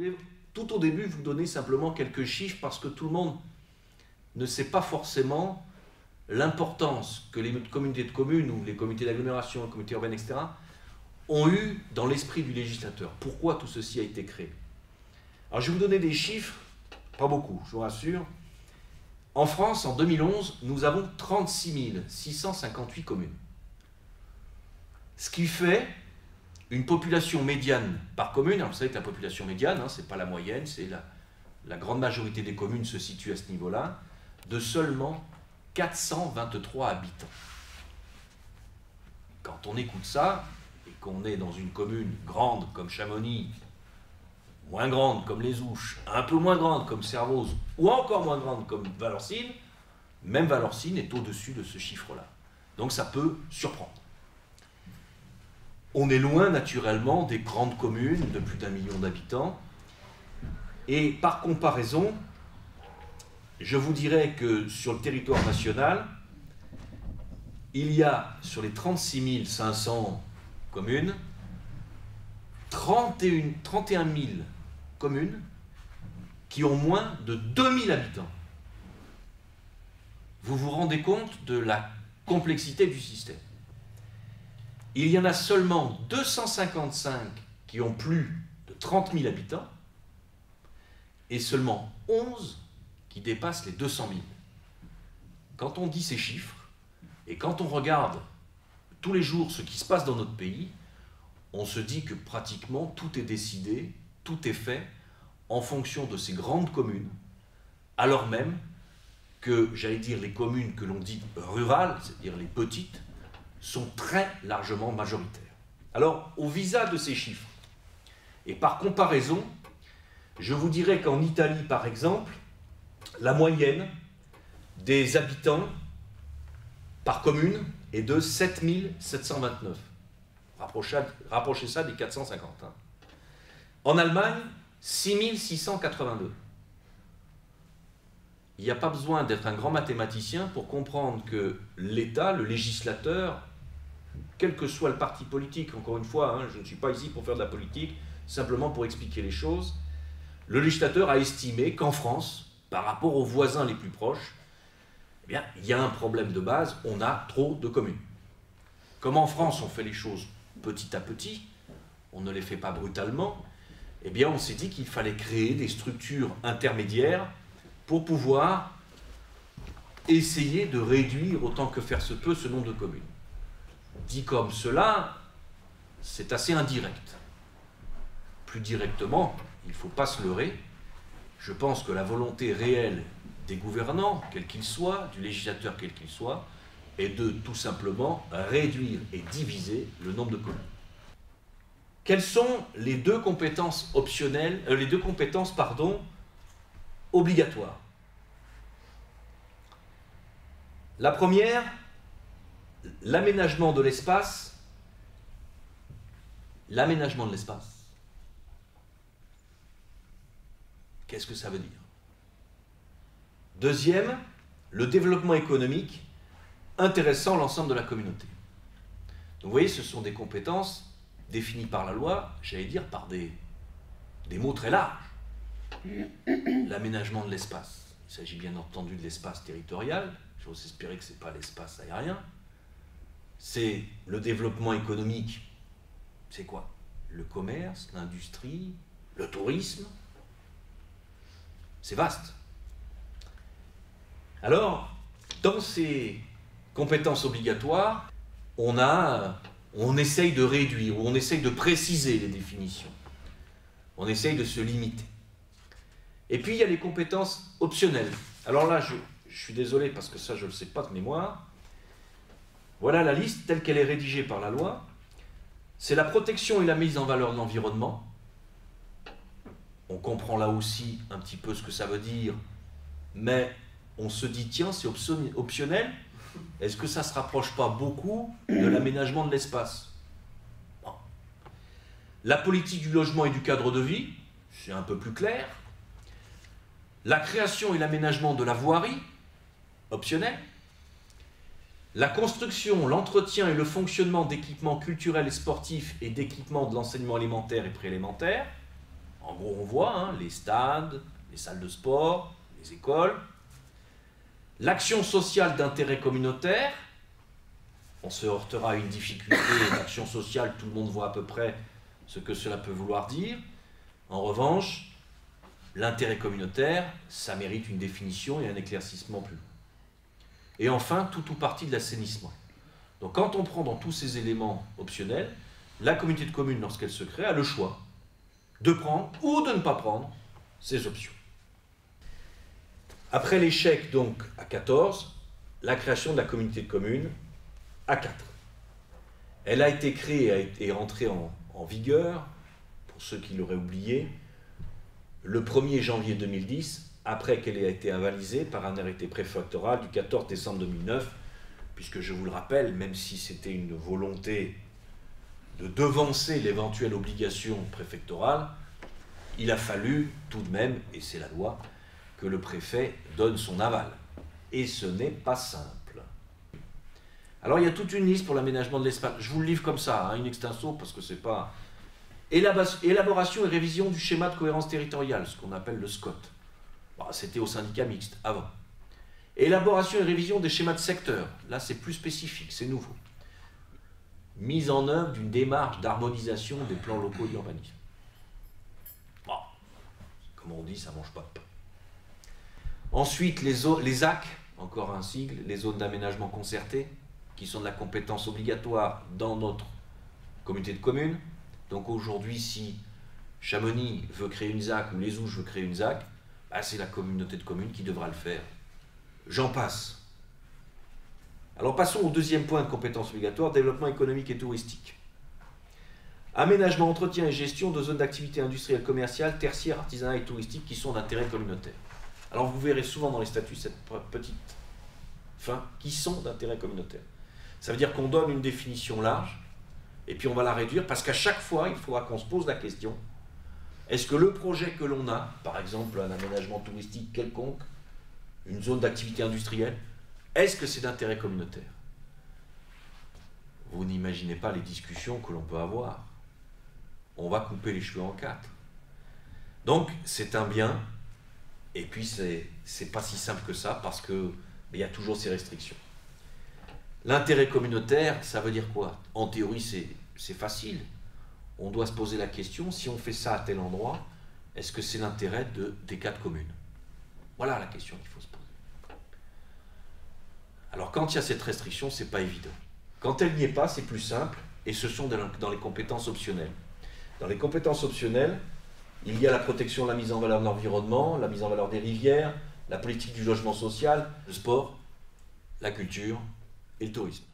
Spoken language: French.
vais tout au début vous donner simplement quelques chiffres parce que tout le monde ne sait pas forcément l'importance que les communautés de communes ou les comités d'agglomération, les comités urbains, etc., ont eu dans l'esprit du législateur. Pourquoi tout ceci a été créé? Alors je vais vous donner des chiffres, pas beaucoup, je vous rassure. En France, en 2011, nous avons 36 658 communes. Ce qui fait une population médiane par commune. Alors vous savez que la population médiane, ce n'est pas la moyenne, c'est la grande majorité des communes se situe à ce niveau-là, de seulement 423 habitants. Quand on écoute ça, et qu'on est dans une commune grande comme Chamonix, moins grande comme Les Ouches, un peu moins grande comme Servoz, ou encore moins grande comme Valorcine, même Valorcine est au-dessus de ce chiffre-là. Donc ça peut surprendre. On est loin naturellement des grandes communes de plus d'1 million d'habitants. Et par comparaison, je vous dirais que sur le territoire national, il y a sur les 36 500 communes, 31 000 communes qui ont moins de 2000 habitants. Vous vous rendez compte de la complexité du système. Il y en a seulement 255 qui ont plus de 30 000 habitants et seulement 11 qui dépassent les 200 000. Quand on dit ces chiffres et quand on regarde tous les jours ce qui se passe dans notre pays, on se dit que pratiquement tout est décidé, tout est fait en fonction de ces grandes communes, alors même que, j'allais dire, les communes que l'on dit rurales, c'est-à-dire les petites, sont très largement majoritaires. Alors, au visa de ces chiffres, et par comparaison, je vous dirais qu'en Italie, par exemple, la moyenne des habitants par commune est de 7 729. Rapprochez ça des 450. Hein. En Allemagne, 6 682. Il n'y a pas besoin d'être un grand mathématicien pour comprendre que l'État, le législateur, quel que soit le parti politique, encore une fois, hein, je ne suis pas ici pour faire de la politique, simplement pour expliquer les choses, le législateur a estimé qu'en France, par rapport aux voisins les plus proches, eh bien, il y a un problème de base, on a trop de communes. Comme en France on fait les choses petit à petit, on ne les fait pas brutalement, eh bien on s'est dit qu'il fallait créer des structures intermédiaires pour pouvoir essayer de réduire autant que faire se peut ce nombre de communes. Dit comme cela, c'est assez indirect. Plus directement, il ne faut pas se leurrer, je pense que la volonté réelle des gouvernants, quels qu'ils soient, du législateur quel qu'il soit, est de tout simplement réduire et diviser le nombre de communes. Quelles sont les deux compétences optionnelles, obligatoires? La première, l'aménagement de l'espace. L'aménagement de l'espace. Qu'est-ce que ça veut dire? Deuxième, le développement économique intéressant l'ensemble de la communauté. Donc vous voyez, ce sont des compétences définies par la loi, j'allais dire par des mots très larges. L'aménagement de l'espace. Il s'agit bien entendu de l'espace territorial, j'ose espérer que ce n'est pas l'espace aérien. C'est le développement économique, c'est quoi? Le commerce, l'industrie, le tourisme. C'est vaste. Alors, dans ces compétences obligatoires, on essaye de réduire, ou on essaye de préciser les définitions. On essaye de se limiter. Et puis, il y a les compétences optionnelles. Alors là, je suis désolé parce que ça, je ne le sais pas de mémoire. Voilà la liste telle qu'elle est rédigée par la loi. C'est la protection et la mise en valeur de l'environnement. On comprend là aussi un petit peu ce que ça veut dire, mais on se dit, tiens, c'est optionnel. Est-ce que ça ne se rapproche pas beaucoup de l'aménagement de l'espace? Bon. La politique du logement et du cadre de vie, c'est un peu plus clair. La création et l'aménagement de la voirie, optionnel. La construction, l'entretien et le fonctionnement d'équipements culturels et sportifs et d'équipements de l'enseignement élémentaire et préélémentaire, En gros, on voit hein, les stades, les salles de sport, les écoles. L'action sociale d'intérêt communautaire, on se heurtera à une difficulté. L'action sociale, tout le monde voit à peu près ce que cela peut vouloir dire. En revanche, l'intérêt communautaire, ça mérite une définition et un éclaircissement plus long. Et enfin, tout ou partie de l'assainissement. Donc quand on prend dans tous ces éléments optionnels, la communauté de communes, lorsqu'elle se crée, a le choix de prendre ou de ne pas prendre ces options. Après l'échec donc à 14, la création de la communauté de communes à 4. Elle a été créée et entrée en vigueur, pour ceux qui l'auraient oublié, le 1er janvier 2010, après qu'elle ait été avalisée par un arrêté préfectoral du 14 décembre 2009, puisque je vous le rappelle, même si c'était une volonté de devancer l'éventuelle obligation préfectorale, il a fallu tout de même, et c'est la loi, que le préfet donne son aval. Et ce n'est pas simple. Alors il y a toute une liste pour l'aménagement de l'espace. Je vous le livre comme ça, hein, in extenso, parce que c'est pas... Élaboration et révision du schéma de cohérence territoriale, ce qu'on appelle le SCOT. Bon, c'était au syndicat mixte, avant. Élaboration et révision des schémas de secteur. Là, c'est plus spécifique, c'est nouveau. Mise en œuvre d'une démarche d'harmonisation des plans locaux d'urbanisme. Bon, comme on dit, ça ne mange pas de pain. Ensuite, les ZAC, encore un sigle, les zones d'aménagement concerté, qui sont de la compétence obligatoire dans notre communauté de communes. Donc aujourd'hui, si Chamonix veut créer une ZAC ou les Ouches veut créer une ZAC, bah, c'est la communauté de communes qui devra le faire. J'en passe. Alors passons au deuxième point de compétence obligatoire, développement économique et touristique. Aménagement, entretien et gestion de zones d'activité industrielle, commerciale, tertiaire, artisanale et touristique qui sont d'intérêt communautaire. Alors vous verrez souvent dans les statuts cette petite fin, qui sont d'intérêt communautaire. Ça veut dire qu'on donne une définition large, et puis on va la réduire, parce qu'à chaque fois, il faudra qu'on se pose la question, est-ce que le projet que l'on a, par exemple un aménagement touristique quelconque, une zone d'activité industrielle, est-ce que c'est d'intérêt communautaire? Vous n'imaginez pas les discussions que l'on peut avoir. On va couper les cheveux en 4. Donc, c'est un bien, et puis c'est pas si simple que ça, parce qu'il y a toujours ces restrictions. L'intérêt communautaire, ça veut dire quoi? En théorie, c'est facile. On doit se poser la question, si on fait ça à tel endroit, est-ce que c'est l'intérêt des 4 communes? Voilà la question qu'il faut se poser. Alors quand il y a cette restriction, c'est pas évident. Quand elle n'y est pas, c'est plus simple, et ce sont dans les compétences optionnelles. Dans les compétences optionnelles, il y a la protection, la mise en valeur de l'environnement, la mise en valeur des rivières, la politique du logement social, le sport, la culture et le tourisme.